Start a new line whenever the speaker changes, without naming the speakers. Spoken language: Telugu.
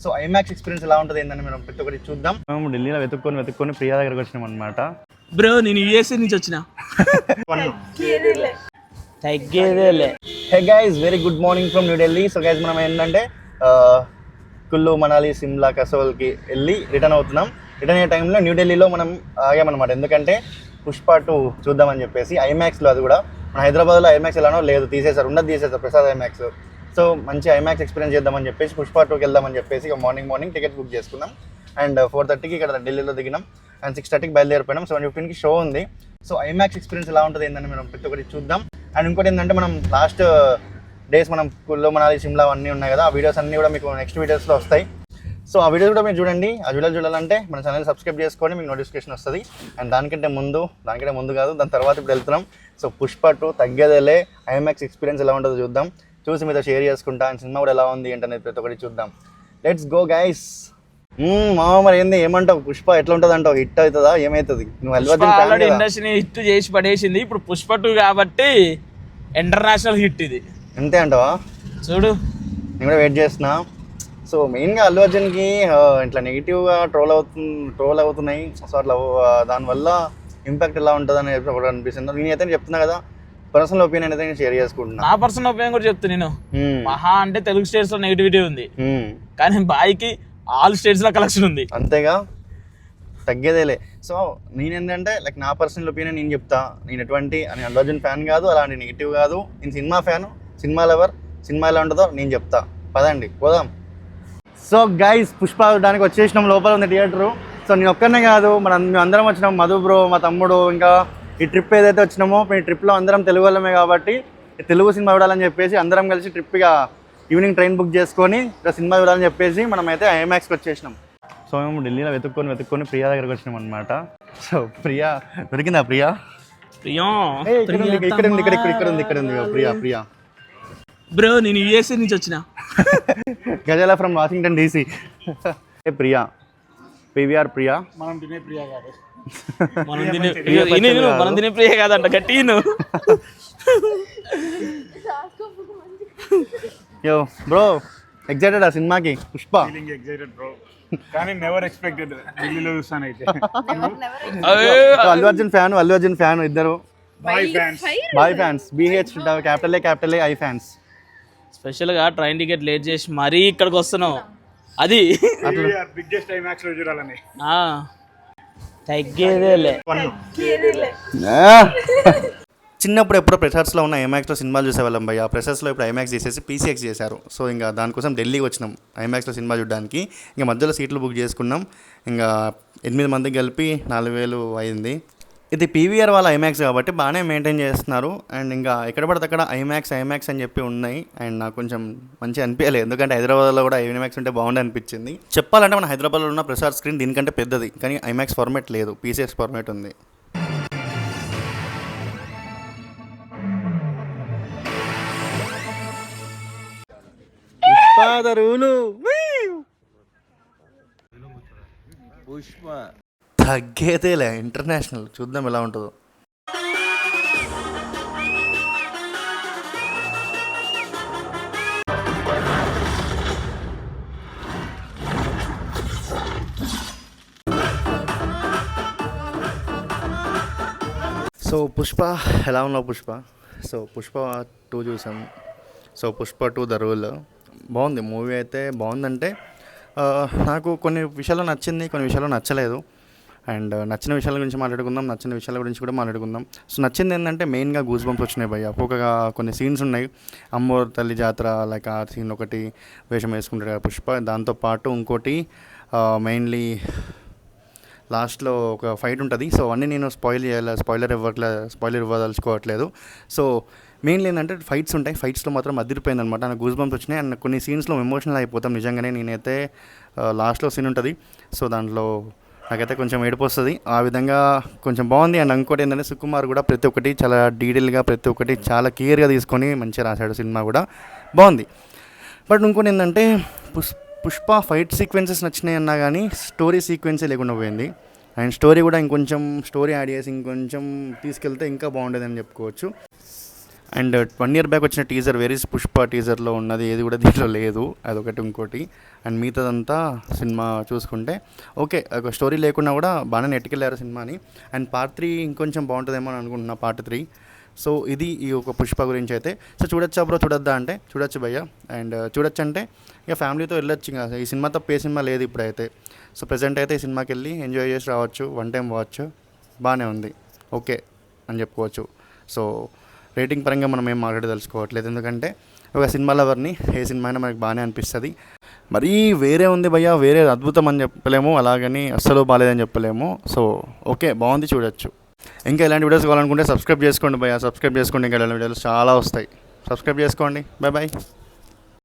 సో ఐమాక్స్ ఎక్స్పీరియన్స్ ఎలా ఉంటుంది ఏంటని మనం ప్రతి ఒక్కటి చూద్దాం. మేము ఢిల్లీలో వెతుక్కొని ప్రియా దగ్గరకు వచ్చినాం అనమాట.
బ్రో నేను యూఎస్ఏ నుంచి వచ్చిన. తగ్గేదేలే.
Hey guys, very good morning from new Delhi. So guys మనం ఏంటంటే కుల్లు, మనాలి, సిమ్లా, కసోల్కి వెళ్ళి రిటర్న్ అవుతున్నాం. రిటర్న్ అయ్యే టైంలో న్యూ ఢిల్లీలో మనం ఆగామన్నమాట. ఎందుకంటే పుష్ప 2 చూద్దామని చెప్పేసి ఐమాక్స్లో. అది కూడా మన హైదరాబాద్లో ఐమాక్స్ ఎలానో లేదు, తీసేశారు ప్రసాద్ ఐమాక్స్. సో మంచి ఐమాక్స్ ఎక్స్పీరియన్స్ చేద్దామని చెప్పేసి పుష్ప 2కి వెళ్దామని చెప్పేసి మార్నింగ్ టికెట్స్ బుక్ చేసుకున్నాం. అండ్ 4:30కి ఇక్కడ ఢిల్లీలో దిగినాం. అండ్ 6:30కి బయలుదేరిపోయినాం. 7:15కి షో ఉంది. సో ఐమాక్స్ ఎక్స్పీరియన్స్ ఎలా ఉంటుంది ఏంటని మనం ప్రతి ఒక్కటి చూద్దాం. అండ్ ఇంకోటి ఏంటంటే మనం లాస్ట్ డేస్ మనం కుల్లో, మనాలి, సిమ్లా అన్నీ ఉన్నాయి కదా, ఆ వీడియోస్ అన్నీ కూడా మీకు నెక్స్ట్ వీడియోస్లో వస్తాయి. సో ఆ వీడియోస్ కూడా మీరు చూడండి. ఆ వీడియోలు చూడాలంటే మన ఛానల్ సబ్స్క్రైబ్ చేసుకొని మీకు నోటిఫికేషన్ వస్తుంది. అండ్ దానికంటే ముందు కాదు, దాని తర్వాత ఇప్పుడు వెళ్తున్నాం. సో పుష్ప 2 తగ్గేదేలే ఐమాక్స్ ఎక్స్పీరియన్స్ ఎలా ఉంటుందో చూద్దాం. చూసి మీతో షేర్ చేసుకుంటా. అండ్ సినిమా కూడా ఎలా ఉంది ఏంటనేది ప్రతి ఒక్కటి చూద్దాం. Let's go guys. మరి ఏంది, ఏమంటావు? పుష్ప ఎట్లా ఉంటుంది అంటావు? హిట్ అవుతుందా? ఏమవుతుంది? నువ్వు
ఇండస్ట్రీని హిట్ చేసి పడేసింది. ఇప్పుడు పుష్ప 2 కాబట్టి ఇంటర్నేషనల్ హిట్ ఇది.
అంతే అంటావా?
చూడు,
నేను కూడా వెయిట్ చేస్తున్నా. సో మెయిన్గా అల్లు అర్జున్కి ఇట్లా నెగిటివ్గా ట్రోల్ అవుతున్నాయి. సో అట్లా దానివల్ల ఇంపాక్ట్ ఎలా ఉంటుంది అనేది ఒకటి అనిపిస్తుంది. నేనైతే చెప్తున్నా కదా, పర్సనల్ ఒపీనియన్ అయితే నేను షేర్ చేసుకుంటున్నా.
నా పర్సనల్ ఒపీనియన్ కూడా చెప్తున్నా. నేను మహా అంటే తెలుగు స్టేట్స్ లో నెగిటివిటీ ఉంది, కానీ బాయ్కి ఆల్ స్టేట్స్ లో కలెక్షన్ ఉంది.
అంతేగా, తగ్గేదేలే. సో నేనేంటంటే లైక్ నా పర్సనల్ ఒపీనియన్ నేను చెప్తా. నేను అల్లు అర్జున్ ఫ్యాన్ కాదు, అలాంటి నెగిటివ్ కాదు. నేను cinema fan, cinema lover. Cinema ఎలా ఉంటుందో నేను చెప్తా. పదండి పోదాం. సో గైస్, పుష్ప దానికి వచ్చేసినాం. లోపల ఉంది థియేటరు. సో నేను ఒక్కనే కాదు, మేము అందరం వచ్చినాం. మధు బ్రో, మా తమ్ముడు, ఇంకా ఈ ట్రిప్ ఏదైతే వచ్చినామో ఈ ట్రిప్లో అందరం తెలుగు వాళ్ళమే కాబట్టి తెలుగు సినిమా చూడాలని చెప్పేసి అందరం కలిసి ట్రిప్గా ఈవినింగ్ ట్రైన్ బుక్ చేసుకొని ఇక్కడ సినిమా చూడాలని చెప్పేసి మనమైతే ఐమాక్స్కి వచ్చేసినాం. సో మేము ఢిల్లీలో వెతుక్కొని ప్రియా దగ్గరకు వచ్చినాం అనమాట. సో ప్రియా దొరికిందా? ప్రియా ఇక్కడ ఉంది ప్రియా.
బ్రో నేను యూఎస్ఏ నుంచి వచ్చిన.
గజాల from Washington DC. A Priya, PVR Priya.
మనం తినే ప్రియ కాదంట. గట్టి
యో బ్రో, ఎక్సైటెడ్ ఆ సినిమాకి? పుష్ప
ఎక్సైటెడ్ బ్రో, కానీ నెవర్ ఎక్స్పెక్టెడ్ ఢిల్లీలో చూస్తానైతే.
అల్లు అర్జున్ ఫ్యాన్ ఇద్దరు boy fans. BH capital A I fans.
Special గా ట్రైన్ టికెట్ లేట్ చేసి మరీ ఇక్కడికి వస్తున్నావు. అది
బిగ్గెస్ట్ ఐమాక్స్ లో చూడాలని.
తగ్గేదేలే.
చిన్నప్పుడు ఎప్పుడో ప్రెషర్స్లో ఉన్న ఐమాక్స్లో సినిమాలు చూసేవాళ్ళం భయ్య. ఆ ప్రెషర్స్లో ఇప్పుడు ఐమాక్స్ చేసేసి PCX చేశారు. సో ఇంకా దానికోసం ఢిల్లీకి వచ్చినాం ఐమాక్స్లో సినిమా చూడడానికి. ఇంకా మధ్యలో సీట్లు బుక్ చేసుకున్నాం. ఇంకా 8 మందికి కలిపి 4,000 అయింది. ఇది PVR వాళ్ళ ఐమాక్స్ కాబట్టి బాగానే మెయింటైన్ చేస్తున్నారు. అండ్ ఇంకా ఎక్కడ పడితే అక్కడ ఐమాక్స్ అని చెప్పి ఉన్నాయి. అండ్ నాకు కొంచెం మంచిగా అనిపించలేదు, ఎందుకంటే హైదరాబాద్లో కూడా ఐమాక్స్ ఉంటే బాగుంది అనిపించింది. చెప్పాలంటే మన హైదరాబాద్లో ఉన్న ప్రెసార్ స్క్రీన్ దీనికంటే పెద్దది, కానీ ఐమాక్స్ ఫార్మేట్ లేదు, PCX ఫార్మేట్ ఉంది. పుష్ప తగ్గేదేలే ఇంటర్నేషనల్. చూద్దాం ఎలా ఉంటుందో. సో పుష్ప ఎలా ఉన్నావు పుష్ప? సో పుష్ప 2 చూసాం. సో పుష్ప 2 ద రూల్ బాగుంది. మూవీ అయితే బాగుందంటే నాకు కొన్ని విషయాలు నచ్చింది, కొన్ని విషయాలు నచ్చలేదు. అండ్ నచ్చిన విషయాల గురించి మాట్లాడుకుందాం, నచ్చిన విషయాల గురించి కూడా మాట్లాడుకుందాం. సో నచ్చింది ఏంటంటే మెయిన్గా గూస్ బంప్స్ వచ్చినాయి భయ్య. ఒక్కొక్క కొన్ని సీన్స్ ఉన్నాయి. అమ్మోరు తల్లి జాతర లైక్ ఆ సీన్ ఒకటి వేషం వేసుకుంటాడు కదా పుష్ప. దాంతోపాటు ఇంకోటి మెయిన్లీ లాస్ట్లో ఒక ఫైట్ ఉంటుంది. సో అన్నీ నేను స్పాయిలర్ ఇవ్వదలుచుకోవట్లేదు. సో మెయిన్లీ ఏంటంటే ఫైట్స్ ఉంటాయి. ఫైట్స్లో మాత్రం అదిరిపోయింది అనమాట. నాకు గూస్ బంప్స్ వచ్చినాయి. అండ్ కొన్ని సీన్స్లో ఎమోషనల్ అయిపోతాం నిజంగానే. నేనైతే లాస్ట్లో సీన్ ఉంటుంది, సో దాంట్లో నాకైతే కొంచెం ఏడుపు వస్తుంది. ఆ విధంగా కొంచెం బాగుంది. అండ్ ఇంకోటి ఏంటంటే సుకుమార్ కూడా ప్రతి ఒక్కటి చాలా డీటెయిల్గా, ప్రతి ఒక్కటి చాలా కేర్గా తీసుకొని మంచిగా రాశాడు. సినిమా కూడా బాగుంది. బట్ ఇంకోటి ఏంటంటే పుష్ప ఫైట్ సీక్వెన్సెస్ నచ్చినాయి అన్నా కానీ స్టోరీ సీక్వెన్సే లేకుండా పోయింది. అండ్ స్టోరీ కూడా ఇంకొంచెం స్టోరీ యాడ్ చేసి ఇంకొంచెం తీసుకెళ్తే ఇంకా బాగుండేదని చెప్పుకోవచ్చు. అండ్ 1 year బ్యాక్ వచ్చిన టీజర్ వెరీస్ పుష్ప టీజర్లో ఉన్నది ఏది కూడా దీంట్లో లేదు, అదొకటి ఇంకోటి. అండ్ మిగతాదంతా సినిమా చూసుకుంటే ఓకే, ఒక స్టోరీ లేకున్నా కూడా బాగానే నెట్టుకెళ్ళారు సినిమాని. అండ్ పార్ట్ 3 ఇంకొంచెం బాగుంటుందేమో అని అనుకుంటున్నా, పార్ట్ 3. సో ఇది ఈ ఒక పుష్ప గురించి అయితే. సో చూడొచ్చా బ్రో, చూడొద్దా అంటే చూడొచ్చు భయ్య. అండ్ చూడొచ్చు అంటే ఇక ఫ్యామిలీతో వెళ్ళొచ్చు, ఇంకా ఈ సినిమా తప్ప ఏ సినిమా లేదు ఇప్పుడైతే. సో ప్రజెంట్ అయితే ఈ సినిమాకి వెళ్ళి ఎంజాయ్ చేసి రావచ్చు, 1 time వాచ్, బాగానే ఉంది, ఓకే అని చెప్పుకోవచ్చు. సో రేటింగ్ పరంగా మనం ఏం తెలుసుకోవట్లేదు, ఎందుకంటే ఒక సినిమా లవర్ని ఏ సినిమా అయినా మనకి బాగానే అనిపిస్తుంది. మరీ వేరే ఉంది భయ్య, వేరే అద్భుతం అని చెప్పలేము, అలాగని అస్సలు బాగాలేదని చెప్పలేము. సో ఓకే, బాగుంది, చూడొచ్చు. ఇంకా ఇలాంటి వీడియోస్ కావాలనుకుంటే సబ్స్క్రైబ్ చేసుకోండి భయ్య, సబ్స్క్రైబ్ చేసుకోండి. ఇంకా ఇలాంటి వీడియోస్ చాలా వస్తాయి, సబ్స్క్రైబ్ చేసుకోండి. Bye bye.